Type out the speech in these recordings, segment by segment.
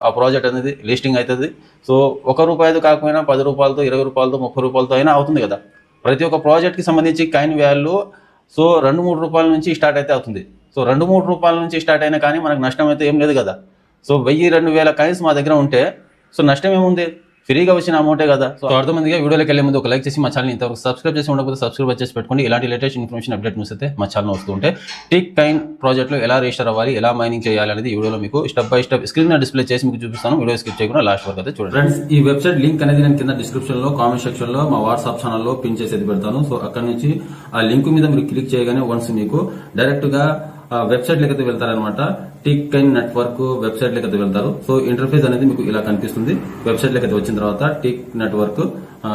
ఆ ప్రాజెక్ట్ అనేది లిస్టింగ్ అవుతుంది. సో ₹1 కాకపోయినా ₹10, ₹20, ₹30 అయినా అవుతుంది కదా. ప్రతి ఒక్క ప్రాజెక్ట్కి సంబంధించి కాయిన్ వాల్యూ సో ₹2-3 నుంచి స్టార్ట్ అయితే అవుతుంది. సో ₹2-3 నుంచి స్టార్ట్ అయినా కానీ మనకు నష్టం అయితే ఏం లేదు కదా. సో 1000-2000 కాయిన్స్ మా దగ్గర ఉంటే సో నష్టం ఏముంది, ఫ్రీగా వచ్చిన అమౌంటే కదా. సో అర్థమందిగా వీడియోలోకి వెళ్ళే ముందు ఒక లైక్ చేసి మా ఛానల్ ఇంతవరకు సబ్స్క్రైబ్ చేసి ఉండకపోతే సబ్స్క్రైబ్ చేసి పెట్టుకోండి. ఇలాంటి లేటెస్ట్ ఇన్ఫర్మేషన్ అప్డేట్ న్యూస్ అయితే మా ఛానల్ వస్తూ ఉంటే టిక్ కాయిన్ ప్రాజెక్ట్లో ఎలా రిజిస్టర్ అవ్వాలి, ఎలా మైనింగ్ చేయాలి అనేది ఈ వీడియోలో మీకు step by step screen display చేసి మీకు చూపిస్తాను. వీడియో స్కిప్ చేయకుండా లాస్ట్ వరకు అయితే చూడండి. ఫ్రెండ్స్, ఈ వెబ్సైట్ లింక్ అనేది నేను కింద డిస్క్రిప్షన్ లో కామెంట్ సెక్షన్ లో మా వాట్సాప్ ఛానల్లో పిన్ చేసేది పెడతాను. సో అక్కడ నుంచి ఆ లింక్ మీద మీరు క్లిక్ చేయగానే వన్స్ మీకు డైరెక్ట్ గా వెబ్సైట్ లెక్క వెళ్తారనమాట. టిక్ కాయిన్ నెట్వర్క్ వెబ్సైట్ లెక్క వెళ్తారు. సో ఇంటర్ఫేస్ అనేది మీకు ఇలా కనిపిస్తుంది. వెబ్సైట్ లెక్క వచ్చిన తర్వాత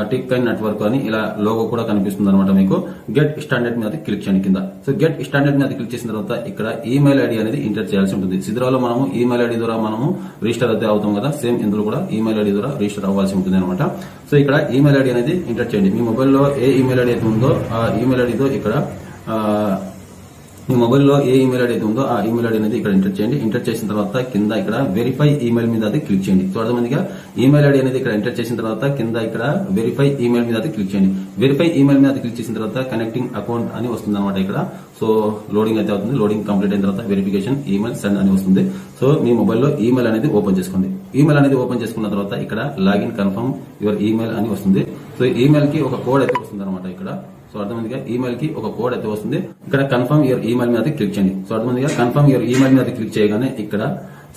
టిక్ కాయిన్ నెట్వర్క్ అని ఇలా లోగో కూడా కనిపిస్తుంది అనమాట. మీకు గెట్ స్టాండర్డ్ మీద క్లిక్ చేయండి కింద. సో గెట్ స్టాండర్డ్ మీద క్లిక్ చేసిన తర్వాత ఇక్కడ ఈమెయిల్ ఐడి అనేది ఎంటర్ చేయాల్సి ఉంటుంది. సిద్రాలో మనము ఈమెయిల్ ఐడి ద్వారా మనము రిజిస్టర్ అయితే అవుతాం కదా, సేమ్ ఇందులో కూడా ఈమెయిల్ ఐడి ద్వారా రిజిస్టర్ అవ్వాల్సి ఉంటుంది అనమాట. సో ఇక్కడ ఈమెయిల్ ఐడి అనేది ఎంటర్ చేయండి. మీ మొబైల్లో ఏ ఈమెయిల్ ఐడి అయితే ఉందో ఆ ఈమెయిల్ ఐడితో ఇక్కడ మీ మొబైల్లో ఏ ఈమెయిల్ ఐడి అయితే ఉందో ఆ ఈమెయిల్ ఐడి అనేది ఇక్కడ ఎంటర్ చేయండి. ఎంటర్ చేసిన తర్వాత కింద ఇక్కడ వెరిఫై ఈమెయిల్ మీద అది క్లిక్ చేయండి. సో అర్థమందిగా ఈమెయిల్ ఐడి అనేది ఇక్కడ ఎంటర్ చేసిన తర్వాత కింద ఇక్కడ వెరిఫై ఈమెయిల్ మీద అది క్లిక్ చేయండి. వెరిఫై ఈమెయిల్ మీద క్లిక్ చేసిన తర్వాత కనెక్టింగ్ అకౌంట్ అని వస్తుంది అనమాట ఇక్కడ. సో లోడింగ్ అయితే అవుతుంది. లోడింగ్ కంప్లీట్ అయిన తర్వాత వెరిఫికేషన్ ఈమెయిల్ సెండ్ అని వస్తుంది. సో మీ మొబైల్లో ఈమెయిల్ అనేది ఓపెన్ చేసుకోండి. ఈమెయిల్ అనేది ఓపెన్ చేసుకున్న తర్వాత ఇక్కడ లాగిన్ కన్ఫర్మ్ యువర్ ఈమెయిల్ అని వస్తుంది. సో ఈమెయిల్ కి ఒక కోడ్ అయితే వస్తుంది అనమాట ఇక్కడ. సో అర్థమందిగా ఈమెయిల్ కి ఒక కోడ్ అయితే వస్తుంది. ఇక్కడ కన్ఫర్మ్ యువర్ ఈమెయిల్ మీద క్లిక్ చేయండి. సో అర్థమందిగా కన్ఫర్మ్ యువర్ ఈమెయిల్ మీద క్లిక్ చేయగానే ఇక్కడ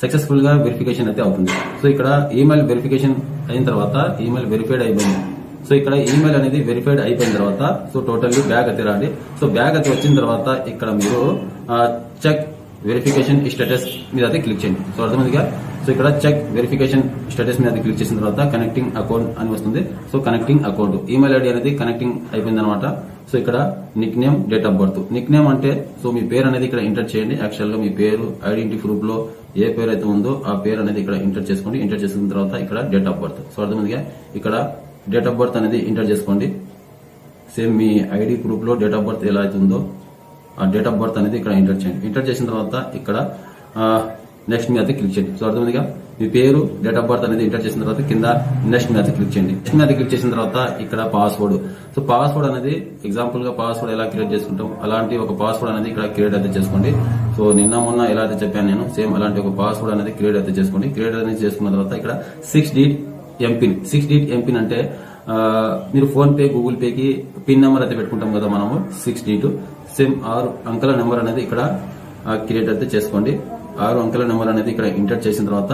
సక్సెస్ఫుల్ గా వెరిఫికేషన్ అయితే అవుతుంది. సో ఇక్కడ ఈమెయిల్ వెరిఫికేషన్ అయిన తర్వాత ఈమెయిల్ వెరిఫైడ్ అయిపోయింది. సో ఇక్కడ ఈమెయిల్ అనేది వెరిఫైడ్ అయిపోయిన తర్వాత సో టోటల్లీ బ్యాగ్ అయితే రాండి. సో బ్యాగ్ అయితే వచ్చిన తర్వాత ఇక్కడ మీరు చెక్ వెరిఫికేషన్ స్టేటస్ మీద అయితే క్లిక్ చేయండి. సో అర్థమైందిగా. సో ఇక్కడ చెక్ వెరిఫికేషన్ స్టేటస్ మీద క్లిక్ చేసిన తర్వాత కనెక్టింగ్ అకౌంట్ అని వస్తుంది. So connecting account email ID అనేది కనెక్టింగ్ అయిపోయింది అనమాట. సో ఇక్కడ Nick name, date of birth. Nick name అంటే సో మీ పేరు అనేది ఇక్కడ ఎంటర్ చేయండి. యాక్చువల్ గా మీ పేరు ఐడెంటిటీ ప్రూఫ్ లో ఏ పేరు అయితే ఉందో ఆ పేరు అనేది ఇక్కడ ఎంటర్ చేసుకోండి. ఎంటర్ చేసిన తర్వాత ఇక్కడ డేట్ ఆఫ్ బర్త్. సో అర్థమైందిగా ఇక్కడ డేట్ ఆఫ్ బర్త్ అనేది ఎంటర్ చేసుకోండి. సేమ్ మీ ఐడి ప్రూఫ్ లో డేట్ ఆఫ్ బర్త్ ఎలా అయితే ఉందో ఆ డేట్ ఆఫ్ బర్త్ అనేది ఇక్కడ ఎంటర్ చేయండి. ఎంటర్ చేసిన తర్వాత ఇక్కడ నెక్స్ట్ మీద క్లిక్ చేయండి. సో అర్థమైందిగా మీ పేరు, డేట్ ఆఫ్ బర్త్ అనేది ఎంటర్ చేసిన తర్వాత కింద నెక్స్ట్ మీద క్లిక్ చేయండి. నెక్స్ట్ మీద క్లిక్ చేసిన తర్వాత ఇక్కడ పాస్వర్డ్. సో పాస్వర్డ్ అనేది ఎగ్జాంపుల్ గా పాస్వర్డ్ ఎలా క్రియేట్ చేసుకుంటాం అలాంటి ఒక పాస్వర్డ్ అనేది ఇక్కడ క్రియేట్ అయితే చేసుకోండి. సో నిన్న మొన్న ఎలా అయితే చెప్పాను నేను సేమ్ అలాంటి ఒక పాస్వర్డ్ అనేది క్రియేట్ అయితే చేసుకోండి. క్రియేట్ అనేది చేసుకున్న తర్వాత ఇక్కడ 6 digit ఎంపిన్. 6 digit ఎంపిన్ అంటే మీరు ఫోన్ పే, గూగుల్ పే కి పిన్ నెంబర్ అయితే పెట్టుకుంటాం కదా మనము 6 digit సేమ్ 6 అంకెల నెంబర్ అనేది ఇక్కడ క్రియేట్ అయితే చేసుకోండి. 6 అంకెల నెంబర్ అనేది ఇక్కడ ఎంటర్ చేసిన తర్వాత